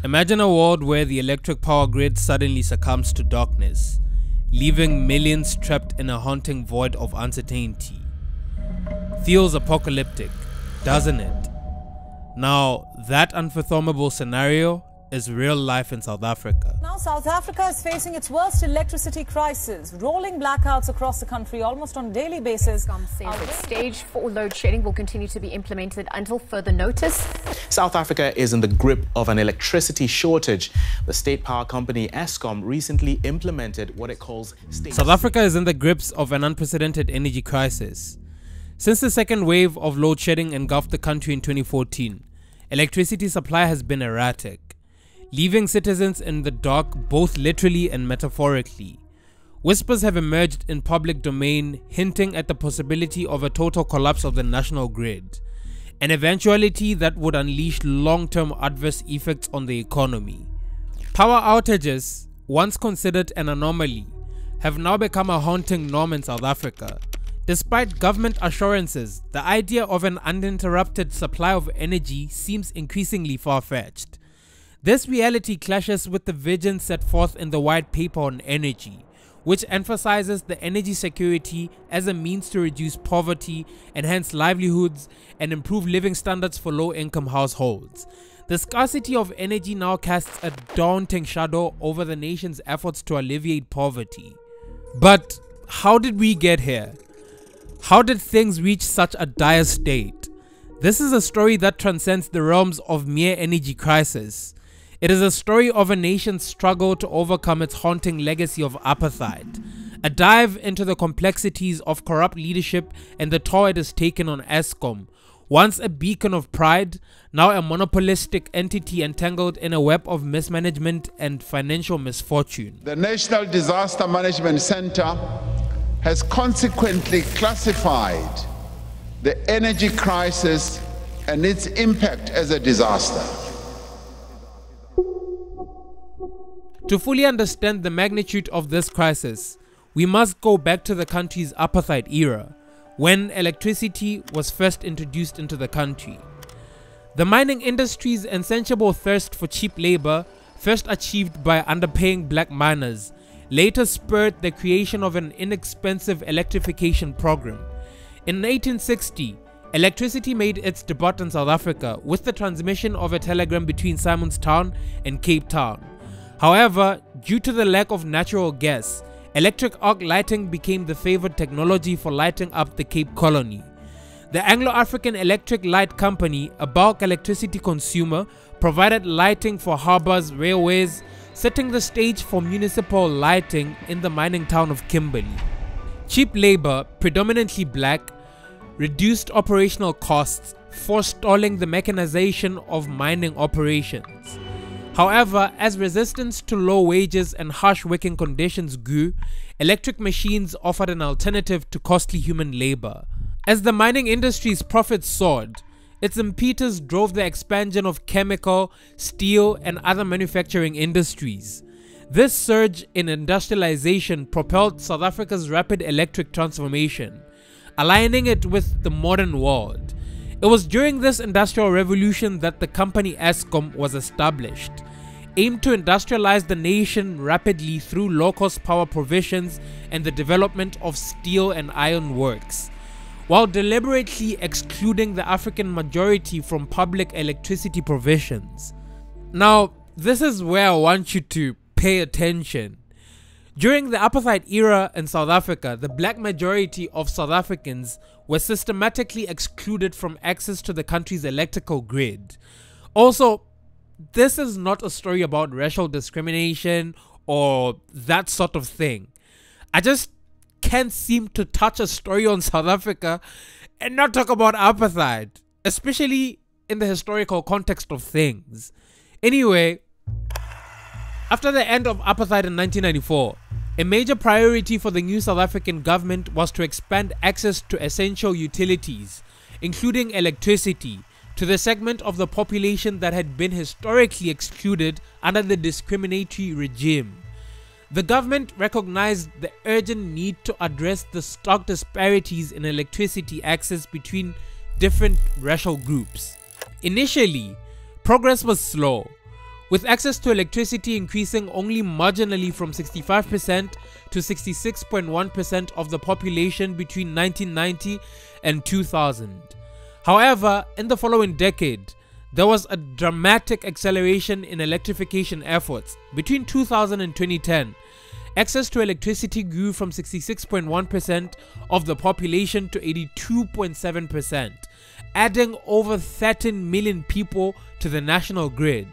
Imagine a world where the electric power grid suddenly succumbs to darkness, leaving millions trapped in a haunting void of uncertainty. Feels apocalyptic, doesn't it? Now, that unfathomable scenario is real life in South Africa. Now, South Africa is facing its worst electricity crisis. Rolling blackouts across the country almost on a daily basis. The stage for load shedding will continue to be implemented until further notice. South Africa is in the grip of an electricity shortage. The state power company Eskom recently implemented what it calls South Africa is in the grips of an unprecedented energy crisis. Since the second wave of load shedding engulfed the country in 2014, electricity supply has been erratic, leaving citizens in the dark both literally and metaphorically. Whispers have emerged in public domain hinting at the possibility of a total collapse of the national grid, an eventuality that would unleash long-term adverse effects on the economy. Power outages, once considered an anomaly, have now become a haunting norm in South Africa. Despite government assurances, the idea of an uninterrupted supply of energy seems increasingly far-fetched. This reality clashes with the vision set forth in the White Paper on Energy, which emphasizes the energy security as a means to reduce poverty, enhance livelihoods, and improve living standards for low-income households. The scarcity of energy now casts a daunting shadow over the nation's efforts to alleviate poverty. But how did we get here? How did things reach such a dire state? This is a story that transcends the realms of mere energy crisis. It is a story of a nation's struggle to overcome its haunting legacy of apartheid, a dive into the complexities of corrupt leadership and the toll it has taken on Eskom, once a beacon of pride, now a monopolistic entity entangled in a web of mismanagement and financial misfortune. The National Disaster Management Center has consequently classified the energy crisis and its impact as a disaster. To fully understand the magnitude of this crisis, we must go back to the country's apartheid era, when electricity was first introduced into the country. The mining industry's insatiable thirst for cheap labor, first achieved by underpaying black miners, later spurred the creation of an inexpensive electrification program. In 1860, electricity made its debut in South Africa with the transmission of a telegram between Simonstown and Cape Town. However, due to the lack of natural gas, electric arc lighting became the favored technology for lighting up the Cape Colony. The Anglo-African Electric Light Company, a bulk electricity consumer, provided lighting for harbors, railways, setting the stage for municipal lighting in the mining town of Kimberley. Cheap labor, predominantly black, reduced operational costs, forestalling the mechanization of mining operations. However, as resistance to low wages and harsh working conditions grew, electric machines offered an alternative to costly human labor. As the mining industry's profits soared, its impetus drove the expansion of chemical, steel, and other manufacturing industries. This surge in industrialization propelled South Africa's rapid electric transformation, aligning it with the modern world. It was during this industrial revolution that the company Eskom was established, aimed to industrialize the nation rapidly through low-cost power provisions and the development of steel and iron works, while deliberately excluding the African majority from public electricity provisions. Now, this is where I want you to pay attention. During the apartheid era in South Africa, the black majority of South Africans were systematically excluded from access to the country's electrical grid. Also, this is not a story about racial discrimination or that sort of thing. I just can't seem to touch a story on South Africa and not talk about apartheid, especially in the historical context of things. Anyway, after the end of apartheid in 1994, a major priority for the new South African government was to expand access to essential utilities, including electricity, to the segment of the population that had been historically excluded under the discriminatory regime. The government recognized the urgent need to address the stark disparities in electricity access between different racial groups. Initially, progress was slow, with access to electricity increasing only marginally from 65% to 66.1% of the population between 1990 and 2000. However, in the following decade, there was a dramatic acceleration in electrification efforts. Between 2000 and 2010, access to electricity grew from 66.1% of the population to 82.7%, adding over 13 million people to the national grid.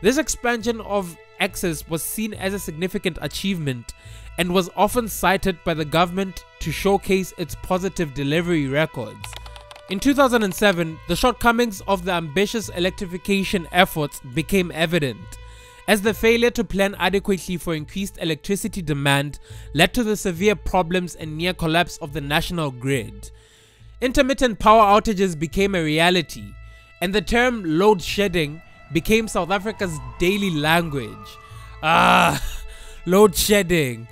This expansion of access was seen as a significant achievement and was often cited by the government to showcase its positive delivery records. In 2007, the shortcomings of the ambitious electrification efforts became evident, as the failure to plan adequately for increased electricity demand led to the severe problems and near collapse of the national grid. Intermittent power outages became a reality, and the term load shedding became South Africa's daily language. Load shedding.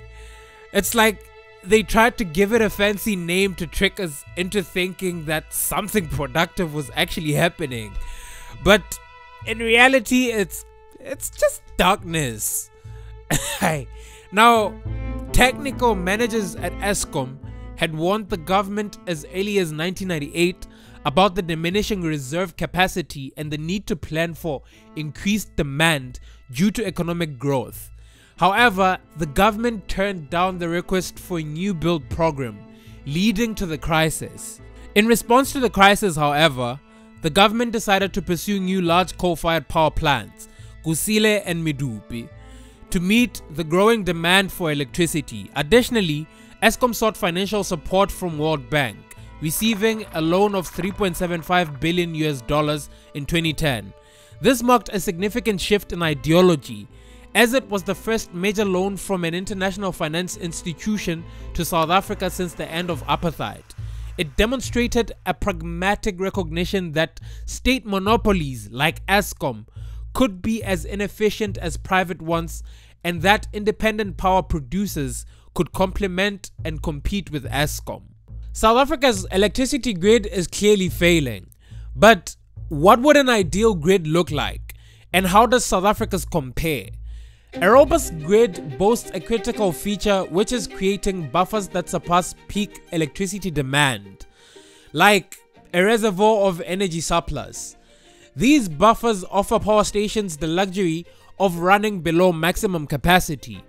It's like they tried to give it a fancy name to trick us into thinking that something productive was actually happening. But in reality, it's just darkness. Now, technical managers at Eskom had warned the government as early as 1998 about the diminishing reserve capacity and the need to plan for increased demand due to economic growth. However, the government turned down the request for a new build program, leading to the crisis. In response to the crisis, however, the government decided to pursue new large coal-fired power plants, Kusile and Medupi, to meet the growing demand for electricity. Additionally, Eskom sought financial support from World Bank, receiving a loan of $3.75 billion in 2010. This marked a significant shift in ideology, as it was the first major loan from an international finance institution to South Africa since the end of apartheid. It demonstrated a pragmatic recognition that state monopolies like Eskom could be as inefficient as private ones, and that independent power producers could complement and compete with Eskom. South Africa's electricity grid is clearly failing, but what would an ideal grid look like, and how does South Africa's compare? A robust grid boasts a critical feature, which is creating buffers that surpass peak electricity demand, like a reservoir of energy surplus. These buffers offer power stations the luxury of running below maximum capacity.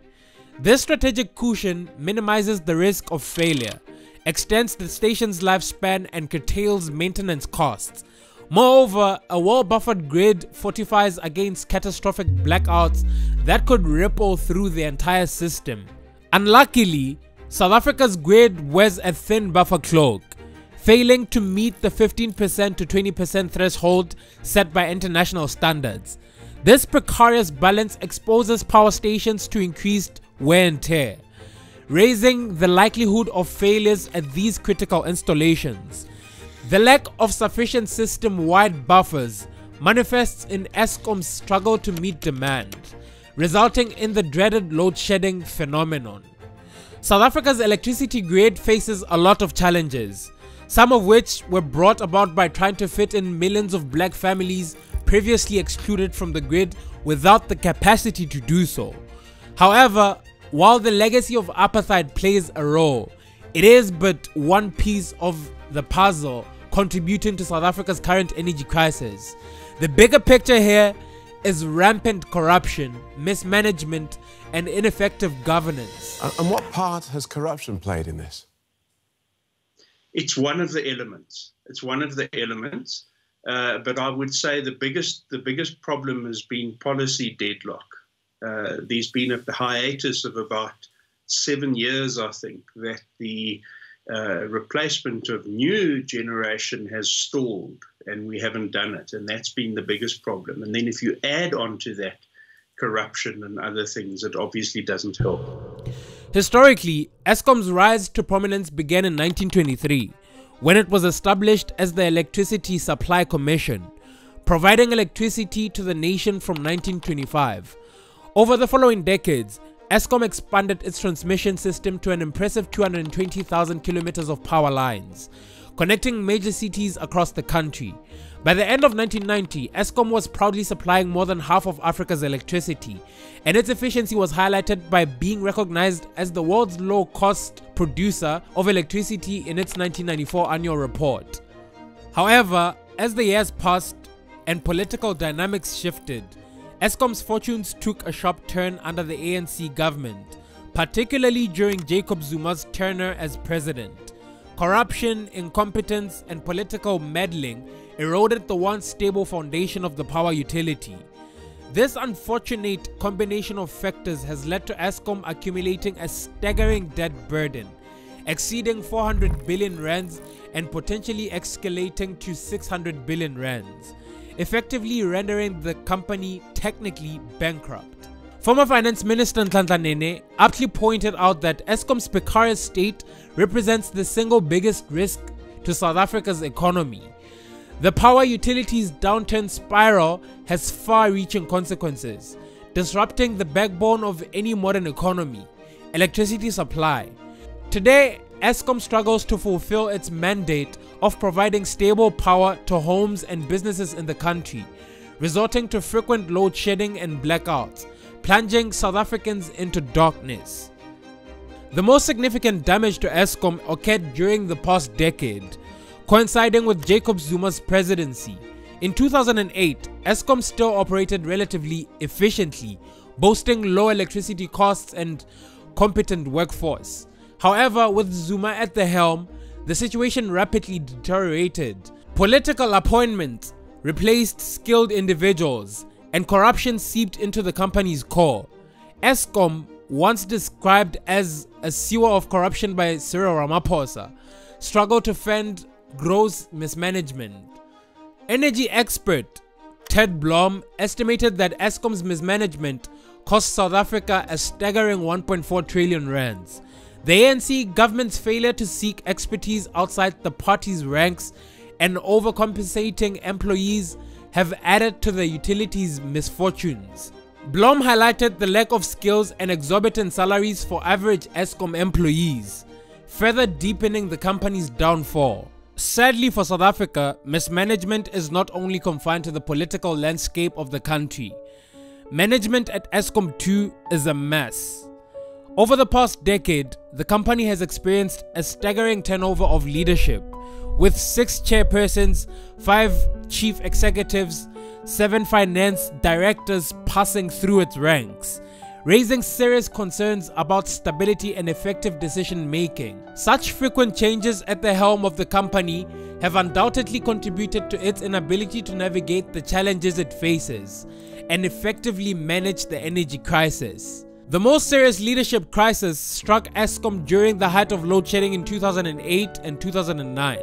This strategic cushion minimizes the risk of failure, extends the station's lifespan, and curtails maintenance costs. Moreover, a well-buffered grid fortifies against catastrophic blackouts that could ripple through the entire system. Unluckily, South Africa's grid wears a thin buffer cloak, failing to meet the 15% to 20% threshold set by international standards. This precarious balance exposes power stations to increased wear and tear, raising the likelihood of failures at these critical installations. The lack of sufficient system-wide buffers manifests in Eskom's struggle to meet demand, resulting in the dreaded load shedding phenomenon. South Africa's electricity grid faces a lot of challenges, some of which were brought about by trying to fit in millions of black families previously excluded from the grid without the capacity to do so. However, while the legacy of apartheid plays a role, it is but one piece of the puzzle contributing to South Africa's current energy crisis. The bigger picture here is rampant corruption, mismanagement, and ineffective governance. And what part has corruption played in this? It's one of the elements. It's one of the elements. But I would say the biggest problem has been policy deadlock. There's been a hiatus of about 7 years, I think, that the replacement of new generation has stalled, and we haven't done it, and that's been the biggest problem. And then if you add on to that corruption and other things, it obviously doesn't help. Historically, Eskom's rise to prominence began in 1923, when it was established as the Electricity Supply Commission, providing electricity to the nation from 1925. Over the following decades, Eskom expanded its transmission system to an impressive 220,000 kilometers of power lines, connecting major cities across the country. By the end of 1990, Eskom was proudly supplying more than half of Africa's electricity, and its efficiency was highlighted by being recognized as the world's low-cost producer of electricity in its 1994 annual report. However, as the years passed and political dynamics shifted, Eskom's fortunes took a sharp turn under the ANC government, particularly during Jacob Zuma's tenure as president. Corruption, incompetence, and political meddling eroded the once stable foundation of the power utility. This unfortunate combination of factors has led to Eskom accumulating a staggering debt burden, exceeding 400 billion rands and potentially escalating to 600 billion rands, effectively rendering the company technically bankrupt. Former Finance Minister Nhlanhla Nene aptly pointed out that Eskom's precarious state represents the single biggest risk to South Africa's economy. The power utility's downturn spiral has far-reaching consequences, disrupting the backbone of any modern economy, electricity supply. Today, Eskom struggles to fulfill its mandate of providing stable power to homes and businesses in the country, resorting to frequent load shedding and blackouts, plunging South Africans into darkness. The most significant damage to Eskom occurred during the past decade, coinciding with Jacob Zuma's presidency. In 2008, Eskom still operated relatively efficiently, boasting low electricity costs and competent workforce. However, with Zuma at the helm, the situation rapidly deteriorated. Political appointments replaced skilled individuals, and corruption seeped into the company's core. Eskom, once described as a sewer of corruption by Cyril Ramaphosa, struggled to fend gross mismanagement. Energy expert Ted Blom estimated that Eskom's mismanagement cost South Africa a staggering 1.4 trillion rands. The ANC government's failure to seek expertise outside the party's ranks and overcompensating employees have added to the utility's misfortunes. Blom highlighted the lack of skills and exorbitant salaries for average Eskom employees, further deepening the company's downfall. Sadly for South Africa, mismanagement is not only confined to the political landscape of the country. Management at Eskom too is a mess. Over the past decade, the company has experienced a staggering turnover of leadership, with 6 chairpersons, 5 chief executives, 7 finance directors passing through its ranks, raising serious concerns about stability and effective decision making. Such frequent changes at the helm of the company have undoubtedly contributed to its inability to navigate the challenges it faces and effectively manage the energy crisis. The most serious leadership crisis struck Eskom during the height of load shedding in 2008 and 2009.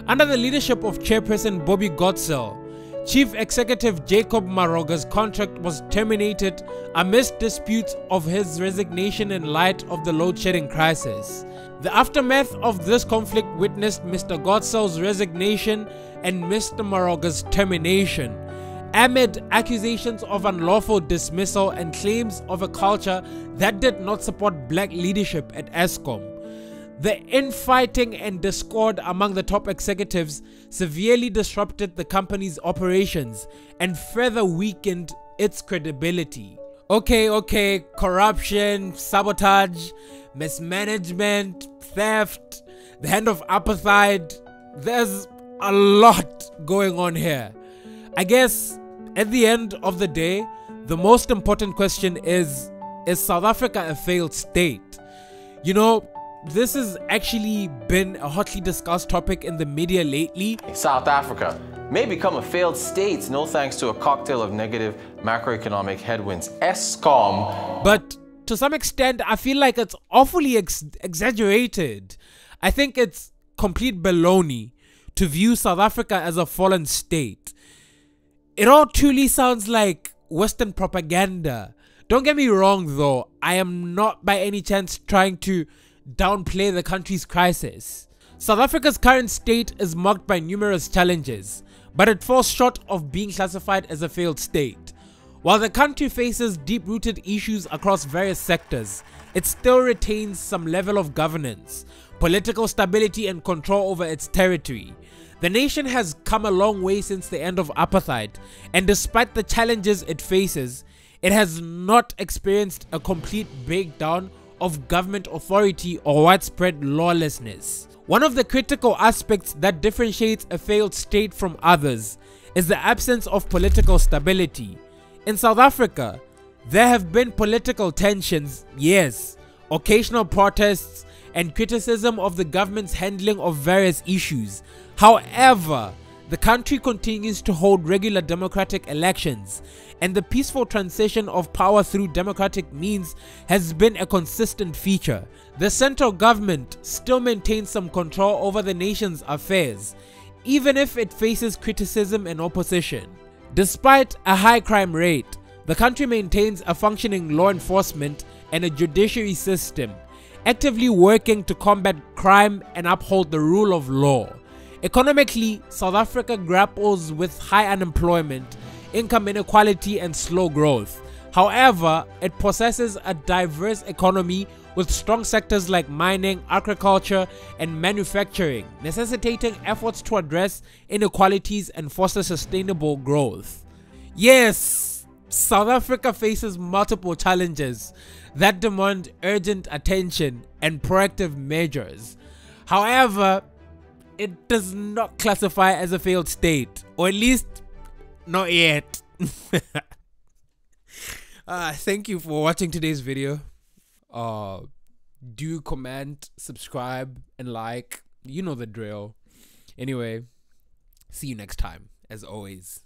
Under the leadership of Chairperson Bobby Godsell, Chief Executive Jacob Maroga's contract was terminated amidst disputes of his resignation in light of the load shedding crisis. The aftermath of this conflict witnessed Mr. Godsell's resignation and Mr. Maroga's termination, amid accusations of unlawful dismissal and claims of a culture that did not support black leadership at Eskom. The infighting and discord among the top executives severely disrupted the company's operations and further weakened its credibility. Okay, corruption, sabotage, mismanagement, theft, the hand of apartheid, there's a lot going on here. I guess at the end of the day, the most important question is South Africa a failed state? You know, this has actually been a hotly discussed topic in the media lately. South Africa may become a failed state, no thanks to a cocktail of negative macroeconomic headwinds. Eskom. But to some extent, I feel like it's awfully exaggerated. I think it's complete baloney to view South Africa as a fallen state. It all truly sounds like Western propaganda. Don't get me wrong though, I am not by any chance trying to downplay the country's crisis. South Africa's current state is marked by numerous challenges, but it falls short of being classified as a failed state. While the country faces deep-rooted issues across various sectors, it still retains some level of governance, political stability and control over its territory. The nation has come a long way since the end of apartheid, and despite the challenges it faces, it has not experienced a complete breakdown of government authority or widespread lawlessness. One of the critical aspects that differentiates a failed state from others is the absence of political stability. In South Africa, there have been political tensions, yes, occasional protests, and criticism of the government's handling of various issues. However, the country continues to hold regular democratic elections, and the peaceful transition of power through democratic means has been a consistent feature. The central government still maintains some control over the nation's affairs, even if it faces criticism and opposition. Despite a high crime rate, the country maintains a functioning law enforcement and a judiciary system, actively working to combat crime and uphold the rule of law. Economically, South Africa grapples with high unemployment, income inequality, and slow growth. However, it possesses a diverse economy with strong sectors like mining, agriculture, and manufacturing, necessitating efforts to address inequalities and foster sustainable growth. Yes, South Africa faces multiple challenges that demand urgent attention and proactive measures. However, it does not classify as a failed state, or at least not yet. Thank you for watching today's video. Do comment, subscribe, and like. You know the drill. Anyway, see you next time, as always.